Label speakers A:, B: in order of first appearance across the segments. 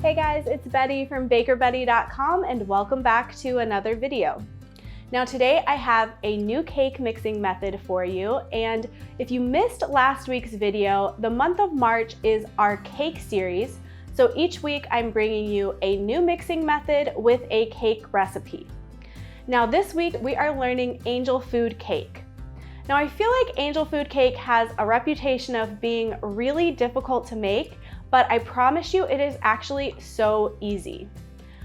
A: Hey guys, it's Betty from BakerBettie.com and welcome back to another video. Now today I have a new cake mixing method for you, and if you missed last week's video, the month of March is our cake series, so each week I'm bringing you a new mixing method with a cake recipe. Now this week we are learning angel food cake. Now I feel like angel food cake has a reputation of being really difficult to make, but I promise you it is actually so easy.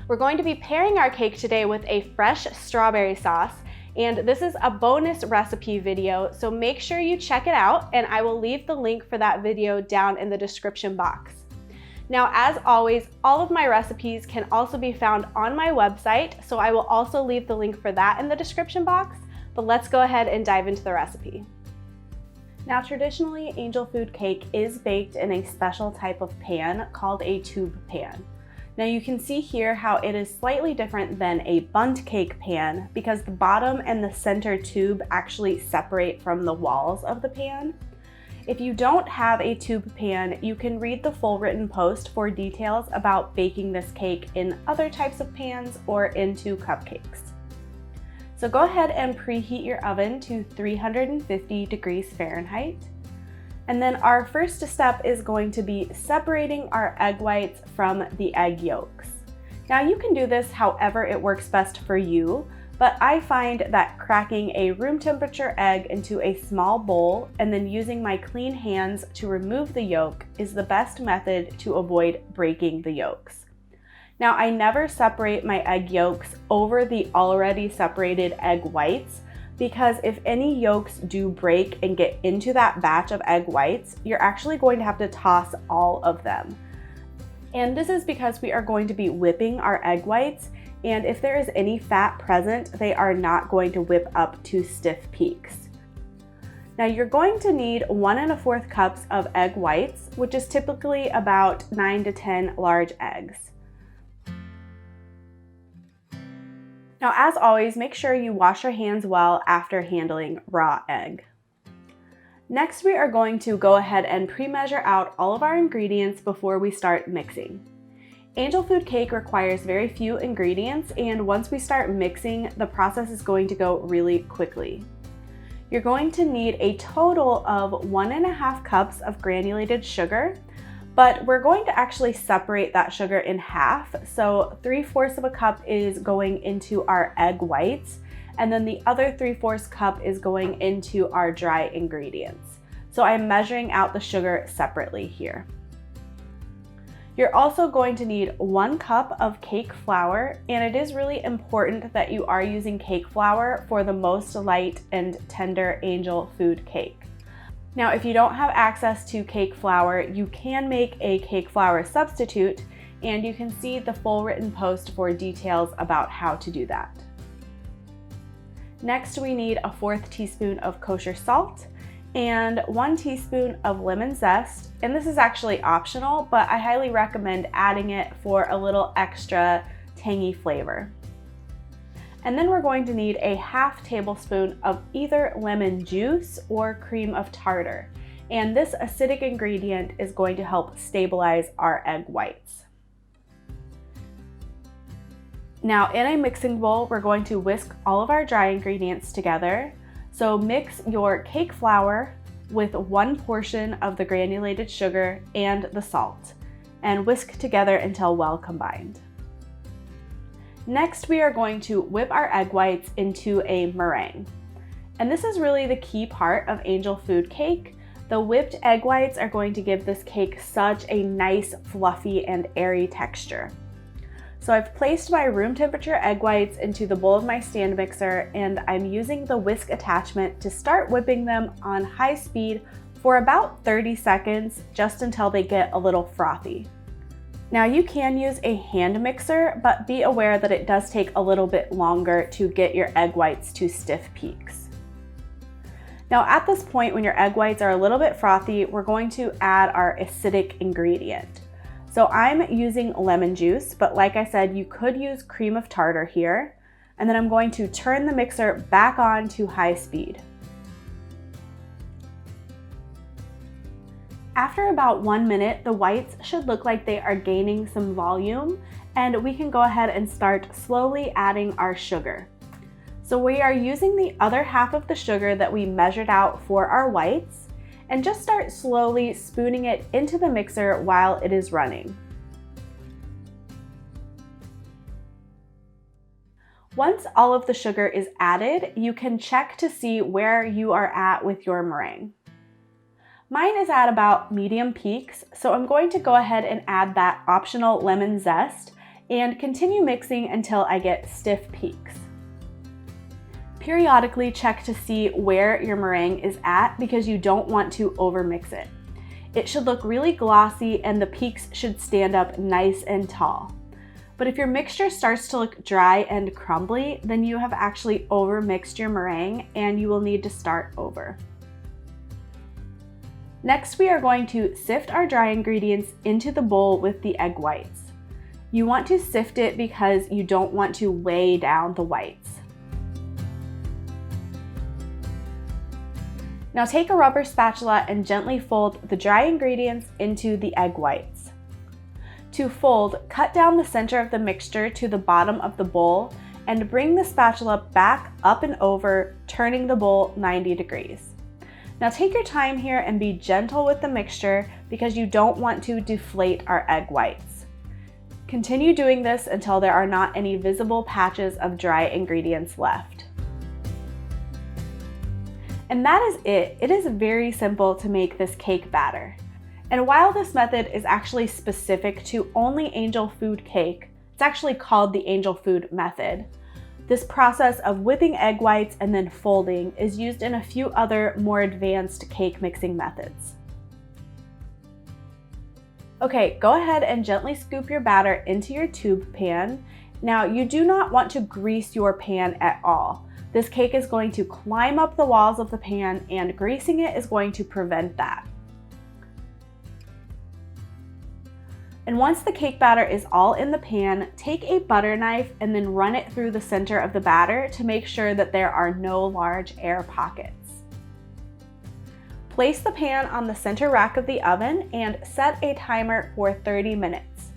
A: We're going to be pairing our cake today with a fresh strawberry sauce, and this is a bonus recipe video, so make sure you check it out, and I will leave the link for that video down in the description box. Now, as always, all of my recipes can also be found on my website, so I will also leave the link for that in the description box, but let's go ahead and dive into the recipe. Now, traditionally, angel food cake is baked in a special type of pan called a tube pan. Now you can see here how it is slightly different than a bundt cake pan because the bottom and the center tube actually separate from the walls of the pan. If you don't have a tube pan, you can read the full written post for details about baking this cake in other types of pans or into cupcakes. So go ahead and preheat your oven to 350 degrees Fahrenheit. And then our first step is going to be separating our egg whites from the egg yolks. Now you can do this however it works best for you, but I find that cracking a room temperature egg into a small bowl and then using my clean hands to remove the yolk is the best method to avoid breaking the yolks. Now, I never separate my egg yolks over the already separated egg whites because if any yolks do break and get into that batch of egg whites, you're actually going to have to toss all of them. And this is because we are going to be whipping our egg whites, and if there is any fat present, they are not going to whip up to stiff peaks. Now you're going to need 1 1/4 cups of egg whites, which is typically about 9 to 10 large eggs. Now, as always, make sure you wash your hands well after handling raw egg. Next, we are going to go ahead and pre-measure out all of our ingredients before we start mixing. Angel food cake requires very few ingredients, and once we start mixing, the process is going to go really quickly. You're going to need a total of 1 1/2 cups of granulated sugar, but we're going to actually separate that sugar in half. So 3/4 of a cup is going into our egg whites, and then the other 3/4 cup is going into our dry ingredients. So I'm measuring out the sugar separately here. You're also going to need 1 cup of cake flour, and it is really important that you are using cake flour for the most light and tender angel food cake. Now, if you don't have access to cake flour, you can make a cake flour substitute, and you can see the full written post for details about how to do that. Next, we need a 1/4 teaspoon of kosher salt and 1 teaspoon of lemon zest, and this is actually optional, but I highly recommend adding it for a little extra tangy flavor. And then we're going to need a 1/2 tablespoon of either lemon juice or cream of tartar. And this acidic ingredient is going to help stabilize our egg whites. Now in a mixing bowl, we're going to whisk all of our dry ingredients together. So mix your cake flour with 1 portion of the granulated sugar and the salt, and whisk together until well combined. Next, we are going to whip our egg whites into a meringue. And this is really the key part of angel food cake. The whipped egg whites are going to give this cake such a nice, fluffy, and airy texture. So I've placed my room temperature egg whites into the bowl of my stand mixer, and I'm using the whisk attachment to start whipping them on high speed for about 30 seconds, just until they get a little frothy. Now you can use a hand mixer, but be aware that it does take a little bit longer to get your egg whites to stiff peaks. Now at this point, when your egg whites are a little bit frothy, we're going to add our acidic ingredient. So I'm using lemon juice, but like I said, you could use cream of tartar here. And then I'm going to turn the mixer back on to high speed. After about 1 minute, the whites should look like they are gaining some volume, and we can go ahead and start slowly adding our sugar. So we are using the other half of the sugar that we measured out for our whites, and just start slowly spooning it into the mixer while it is running. Once all of the sugar is added, you can check to see where you are at with your meringue. Mine is at about medium peaks, so I'm going to go ahead and add that optional lemon zest and continue mixing until I get stiff peaks. Periodically check to see where your meringue is at because you don't want to overmix it. It should look really glossy and the peaks should stand up nice and tall. But if your mixture starts to look dry and crumbly, then you have actually overmixed your meringue and you will need to start over. Next, we are going to sift our dry ingredients into the bowl with the egg whites. You want to sift it because you don't want to weigh down the whites. Now take a rubber spatula and gently fold the dry ingredients into the egg whites. To fold, cut down the center of the mixture to the bottom of the bowl and bring the spatula back up and over, turning the bowl 90 degrees. Now take your time here and be gentle with the mixture because you don't want to deflate our egg whites. Continue doing this until there are not any visible patches of dry ingredients left. And that is it. It is very simple to make this cake batter. And while this method is actually specific to only angel food cake, it's actually called the angel food method. This process of whipping egg whites and then folding is used in a few other more advanced cake mixing methods. Okay, go ahead and gently scoop your batter into your tube pan. Now, you do not want to grease your pan at all. This cake is going to climb up the walls of the pan and greasing it is going to prevent that. And once the cake batter is all in the pan, take a butter knife and then run it through the center of the batter to make sure that there are no large air pockets. Place the pan on the center rack of the oven and set a timer for 30 minutes.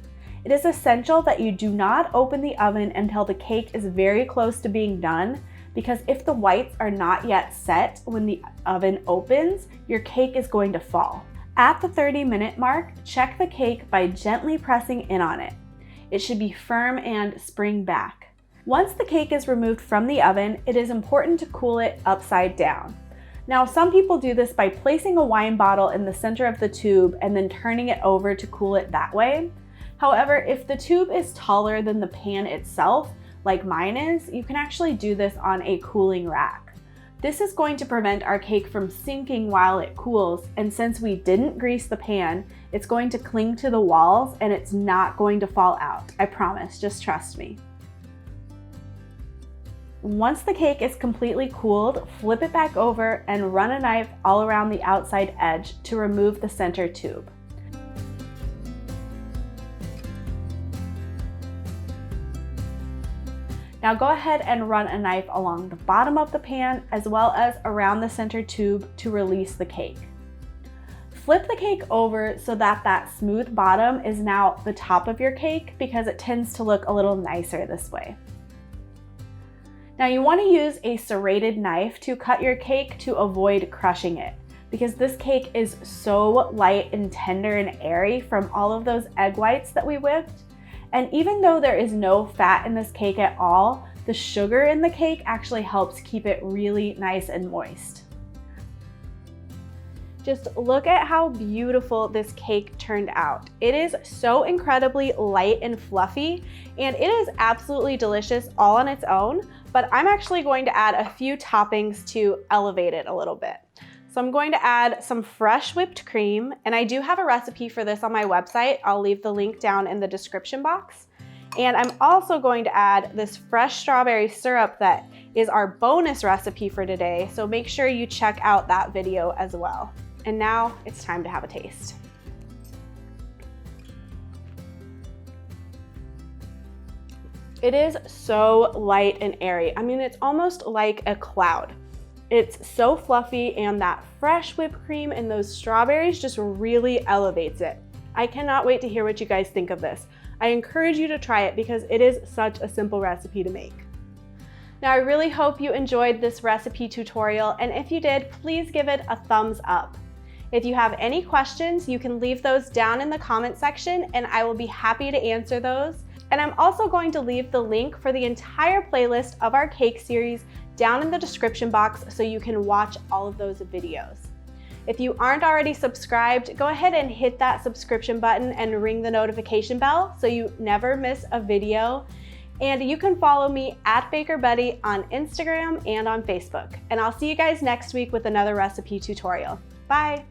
A: It is essential that you do not open the oven until the cake is very close to being done, because if the whites are not yet set when the oven opens, your cake is going to fall. At the 30-minute mark, check the cake by gently pressing in on it. It should be firm and spring back. Once the cake is removed from the oven, it is important to cool it upside down. Now, some people do this by placing a wine bottle in the center of the tube and then turning it over to cool it that way. However, if the tube is taller than the pan itself, like mine is, you can actually do this on a cooling rack. This is going to prevent our cake from sinking while it cools, and since we didn't grease the pan, it's going to cling to the walls and it's not going to fall out. I promise, just trust me. Once the cake is completely cooled, flip it back over and run a knife all around the outside edge to remove the center tube. Now go ahead and run a knife along the bottom of the pan as well as around the center tube to release the cake. Flip the cake over so that that smooth bottom is now the top of your cake because it tends to look a little nicer this way. Now you want to use a serrated knife to cut your cake to avoid crushing it, because this cake is so light and tender and airy from all of those egg whites that we whipped. And even though there is no fat in this cake at all, the sugar in the cake actually helps keep it really nice and moist. Just look at how beautiful this cake turned out. It is so incredibly light and fluffy, and it is absolutely delicious all on its own, but I'm actually going to add a few toppings to elevate it a little bit. So I'm going to add some fresh whipped cream, and I do have a recipe for this on my website. I'll leave the link down in the description box. And I'm also going to add this fresh strawberry syrup that is our bonus recipe for today, so make sure you check out that video as well. And now it's time to have a taste. It is so light and airy. I mean, it's almost like a cloud. It's so fluffy, and that fresh whipped cream and those strawberries just really elevates it. I cannot wait to hear what you guys think of this. I encourage you to try it because it is such a simple recipe to make. Now, I really hope you enjoyed this recipe tutorial, and if you did, please give it a thumbs up. If you have any questions, you can leave those down in the comment section and I will be happy to answer those. And I'm also going to leave the link for the entire playlist of our cake series down in the description box so you can watch all of those videos. If you aren't already subscribed, go ahead and hit that subscription button and ring the notification bell so you never miss a video. And you can follow me at Baker Bettie on Instagram and on Facebook. And I'll see you guys next week with another recipe tutorial. Bye.